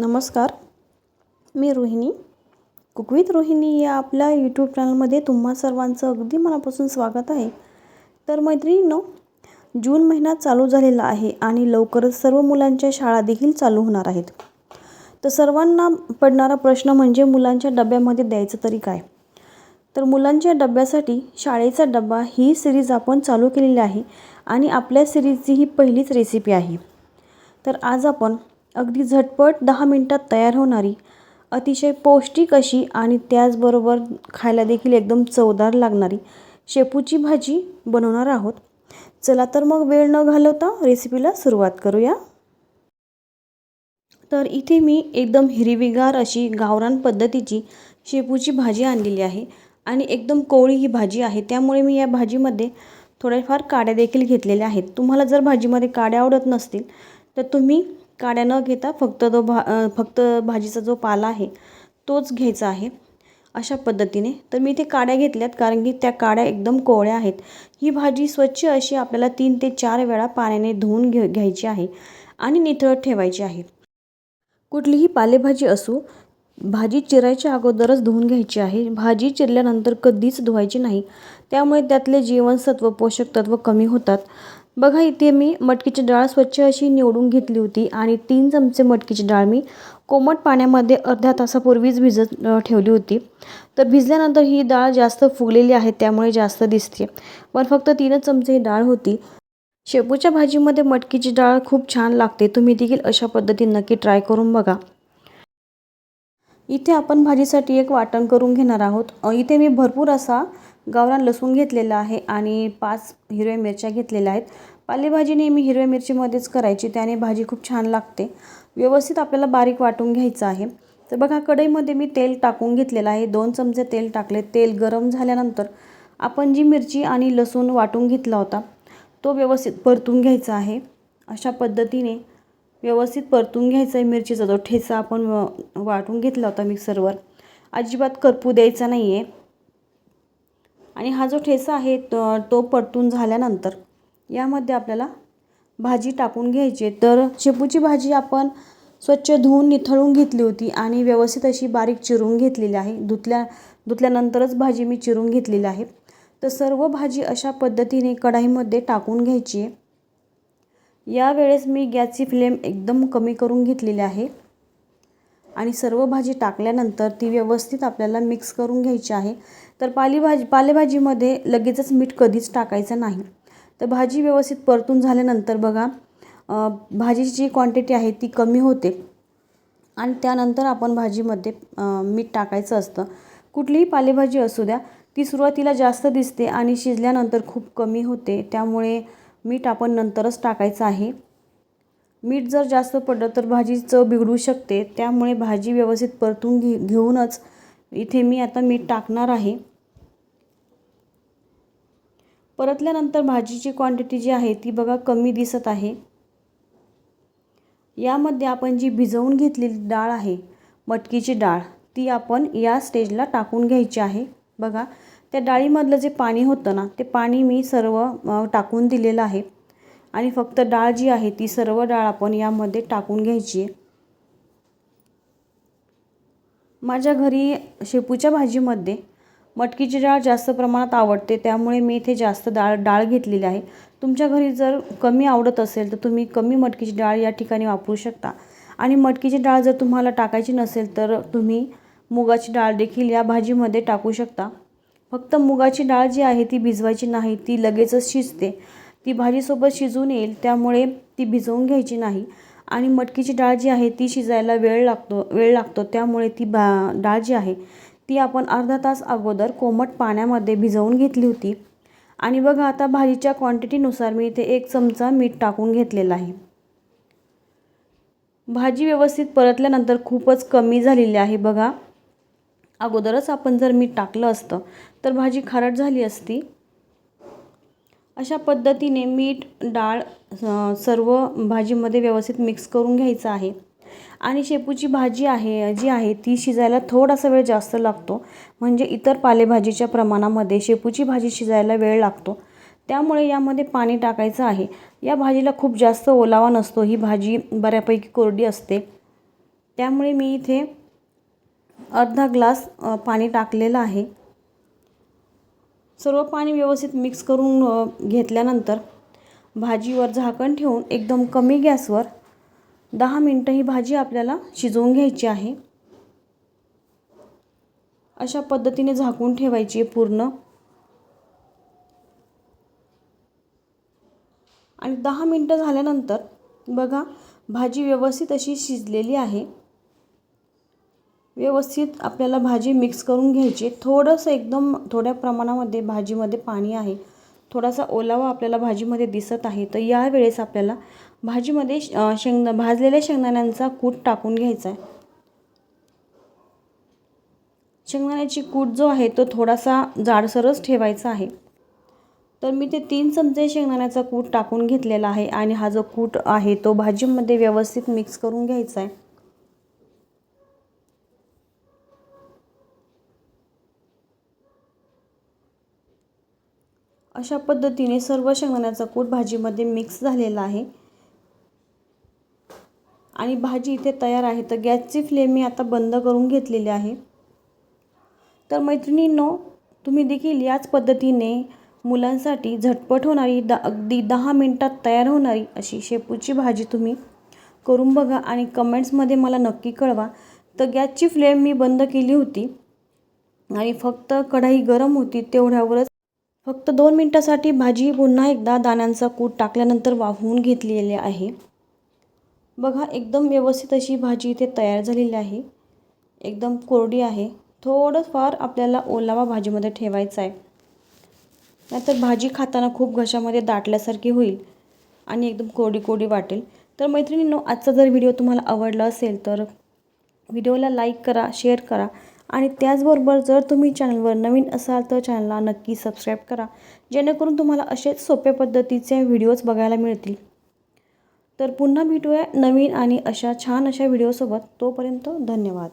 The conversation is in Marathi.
नमस्कार. मी रोहिणी. कुक विथ रोहिणी या आपल्या यूट्यूब चॅनलमध्ये तुम्हा सर्वांचं अगदी मनापासून स्वागत आहे. तर मैत्रिणींनो, जून महिना चालू झालेला आहे आणि लवकरच सर्व मुलांच्या शाळा देखील चालू होणार आहेत. तर सर्वांना पडणारा प्रश्न म्हणजे मुलांच्या डब्यामध्ये द्यायचं तरी काय. तर मुलांच्या डब्यासाठी शाळेचा डबा ही सिरीज आपण चालू केलेली आहे आणि आपल्या सिरीजची ही पहिलीच रेसिपी आहे. तर आज आपण अगदी झटपट 10 मिनिटात तयार होणारी अतिशय पौष्टिक अशी आणि त्याचबरोबर खायला देखील एकदम चवदार लागणारी शेपूची भाजी बनवणार आहोत. चला तर मग वेळ न घालवता रेसिपीला सुरुवात करूया. तर इथे मी एकदम हिरवीगार अशी गावरान पद्धतीची शेपूची भाजी आणलेली आहे आणि एकदम कोवळी ही भाजी आहे. त्यामुळे मी या भाजीमध्ये थोड्याफार काड्या देखील घेतलेल्या आहेत. तुम्हाला जर भाजीमध्ये काड्या आवडत नसतील तर तुम्ही काड्या न घेता फक्त भाजीचा जो पाला आहे तोच घ्यायचा आहे. अशा पद्धतीने तर मी इथे काड्या घेतल्यात कारण की त्या काड्या एकदम कोवळ्या आहेत. ही भाजी स्वच्छ अशी आपल्याला 3 ते 4 वेळा पाण्याने धुवून घ्यायची आहे आणि निथळत ठेवायची आहे. कुठलीही पालेभाजी असो, भाजी चिरायच्या अगोदरच धुवून घ्यायची आहे. भाजी चिरल्यानंतर कधीच धुवायची नाही, त्यामुळे त्यातले जीवनसत्व पोषक तत्व कमी होतात. बघा इथे मी मटकीची डाळ स्वच्छ अशी निवडून घेतली होती आणि 3 चमचे मटकीची डाळ मी कोमट पाण्यामध्ये अर्ध्या तासापूर्वीच भिजत ठेवली होती. तर भिजल्यानंतर ही डाळ जास्त फुगलेली आहे त्यामुळे जास्त दिसते. पण फक्त 3च चमचे ही डाळ होती. शेपूच्या भाजीमध्ये मटकीची डाळ खूप छान लागते. तुम्ही देखील अशा पद्धतीने नक्की ट्राय करून बघा. इथे आपण भाजीसाठी एक वाटण करून घेणार आहोत. इथे मी भरपूर असा गावरान लसूण घेतलेला आहे आणि 5 हिरव्या मिरच्या घेतलेल्या आहेत. पालेभाजी नेहमी हिरव्या मिरचीमध्येच करायची, त्याने भाजी खूप छान लागते. व्यवस्थित आपल्याला बारीक वाटून घ्यायचं आहे. तर बघा कढईमध्ये मी तेल टाकून घेतलेलं आहे. 2 चमचे तेल टाकले. तेल गरम झाल्यानंतर आपण जी मिरची आणि लसूण वाटून घेतला होता तो व्यवस्थित परतून घ्यायचा आहे. अशा पद्धतीने व्यवस्थित परतून घ्यायचा आहे. मिरचीचा जो ठेचा आपण वाटून घेतला होता मिक्सरवर, अजिबात करपू द्यायचा नाही आहे. आणि हा जो ठेचा आहे तो परतून झाल्यानंतर यामध्ये आपल्याला भाजी टाकून घ्यायची. तर शेपूची भाजी आपण स्वच्छ धुवून निथळून घेतली होती आणि व्यवस्थित अशी बारीक चिरून घेतलेली आहे. धुतल्यानंतरच भाजी मी चिरून घेतलेली आहे. तर सर्व भाजी अशा पद्धतीने कढईमध्ये टाकून घ्यायची आहे. यावेळेस मी गॅसची फ्लेम एकदम कमी करून घेतलेली आहे आणि सर्व भाजी टाकल्यानंतर ती व्यवस्थित आपल्याला मिक्स करून घ्यायची आहे. तर पालेभाजीमध्ये लगेचच मीठ कधीच टाकायचं नाही. तर भाजी व्यवस्थित परतून झाल्यानंतर बघा भाजीची जी क्वांटिटी आहे ती कमी होते आणि त्यानंतर आपण भाजीमध्ये मीठ टाकायचं असतं. कुठलीही पालेभाजी असू द्या, ती सुरुवातीला जास्त दिसते आणि शिजल्यानंतर खूप कमी होते. त्यामुळे मीठ आपण नंतरच टाकायचं आहे. मीठ जर जास्त पडलं तर भाजी चव बिघडू शकते. त्यामुळे भाजी व्यवस्थित परतून घेऊनच इथे मी आता मीठ टाकणार आहे. परतल्यानंतर भाजीची क्वांटिटी जी आहे ती बघा कमी दिसत आहे. यामध्ये आपण जी भिजवून घेतलेली डाळ आहे, मटकीची डाळ, ती आपण या स्टेजला टाकून घ्यायची आहे. बघा त्या डाळीमधलं जे पाणी होतं ना, ते पाणी मी सर्व टाकून दिलेलं आहे आणि फक्त डाळ जी आहे ती सर्व डाळ आपण यामध्ये टाकून घ्यायची आहे. माझ्या घरी शेपूच्या भाजीमध्ये मटकीची डाळ जास्त प्रमाणात आवडते, त्यामुळे मी इथे जास्त डाळ घेतलेली आहे. तुमच्या घरी जर कमी आवडत असेल तर तुम्ही कमी मटकीची डाळ या ठिकाणी वापरू शकता. आणि मटकीची डाळ जर तुम्हाला टाकायची नसेल तर तुम्ही मुगाची डाळ देखील या भाजीमध्ये टाकू शकता. फक्त मुगाची डाळ जी आहे ती भिजवायची नाही, ती लगेचच शिजते. ती भाजीसोबत शिजून येईल त्यामुळे ती भिजवून घ्यायची नाही. आणि मटकीची डाळ जी आहे ती शिजायला वेळ लागतो त्यामुळे ती डाळ जी आहे ती आपण अर्धा तास अगोदर कोमट पाण्यामध्ये भिजवून घेतली होती. आणि बघा आता भाजीच्या क्वांटिटीनुसार मी इथे 1 चमचा मीठ टाकून घेतलेलं आहे. भाजी व्यवस्थित परतल्यानंतर खूपच कमी झालेली आहे. बघा अगोदरच आपण जर मीठ टाकलं असतं तर भाजी खारट झाली असती. अशा पद्धतीने मीठ डाळ सर्व भाजीमध्ये व्यवस्थित मिक्स करून घ्यायचं आहे. आणि शेपूची भाजी जी आहे ती शिजायला थोडासा वेळ जास्त लागतो. म्हणजे इतर पालेभाजीच्या प्रमाणामध्ये शेपूची भाजी शिजायला वेळ लागतो. त्यामुळे यामध्ये पाणी टाकायचं आहे. या भाजीला खूप जास्त ओलावा नसतो. ही भाजी बऱ्यापैकी कोरडी असते. त्यामुळे मी इथे अर्धा ग्लास पाणी टाकलेलं आहे। सर्व पाणी व्यवस्थित मिक्स करून घेतल्यानंतर भाजीवर झाकण ठेवून एकदम कमी गॅसवर 10 मिनिटं ही भाजी आपल्याला शिजवून घ्यायची आहे। अशा पद्धतीने झाकून ठेवायची पूर्ण आणि 10 मिनिटं झाल्यानंतर बघा भाजी व्यवस्थित अशी शिजलेली आहे। व्यवस्थित आपल्याला भाजी मिक्स करून घ्यायची। थोडंसं एकदम थोड्या प्रमाणामध्ये भाजीमध्ये पाणी आहे, थोडासा ओलावा आपल्याला भाजीमध्ये दिसत आहे। तर या वेळेस आपल्याला भाजीमध्ये भाजलेल्या शेंगदाण्यांचा कूट टाकून घ्यायचा आहे। शेंगदाण्याची कूट जो आहे तो थोडासा जाडसरच ठेवायचा आहे। तर मी ते 3 चमचे शेंगदाण्याचा कूट टाकून घेतलेला आहे आणि हा जो कूट आहे तो भाजीमध्ये व्यवस्थित मिक्स करून घ्यायचा आहे। अशा पद्धतीने सर्व शेंगदाण्याचा कूट भाजीमध्ये मिक्स झालेला आहे आणि भाजी इथे तयार आहे। तर गॅसची फ्लेम मी आता बंद करून घेतलेली आहे। तर मैत्रिणींनो, तुम्ही देखील याच पद्धतीने मुलांसाठी झटपट होणारी अगदी 10 मिनिटात तयार होणारी अशी शेपूची भाजी तुम्ही करून बघा आणि कमेंट्समध्ये मला नक्की कळवा। तर गॅसची फ्लेम मी बंद केली होती आणि फक्त कढई गरम होती तेवढ्यावरच फक्त 2 मिनिटासाठी भाजी पुन्हा एकदा दाण्यांचा कूट टाकल्यानंतर वाफवून घेतलेली आहे। बघा एकदम व्यवस्थित अशी भाजी इथे तयार झालेली आहे, एकदम कोरडी आहे। थोडंफार आपल्याला ओलावा भाजीमध्ये ठेवायचा आहे, नाहीतर भाजी खाताना खूप घशामध्ये दाटल्यासारखी होईल आणि एकदम कोरडी कोरडी वाटेल। तर मैत्रिणींनो, आजचा जर व्हिडिओ तुम्हाला आवडला असेल तर व्हिडिओला लाईक करा, शेअर करा आणि त्याचबरोबर जर तुम्ही चॅनलवर नवीन असाल तर चॅनलला नक्की सबस्क्राईब करा, जेणेकरून तुम्हाला असेच सोप्या पद्धतीचे व्हिडिओज बघायला मिळतील। तर पुन्हा भेटूया नवीन आणि अशा छान अशा व्हिडिओसोबत। तोपर्यंत धन्यवाद।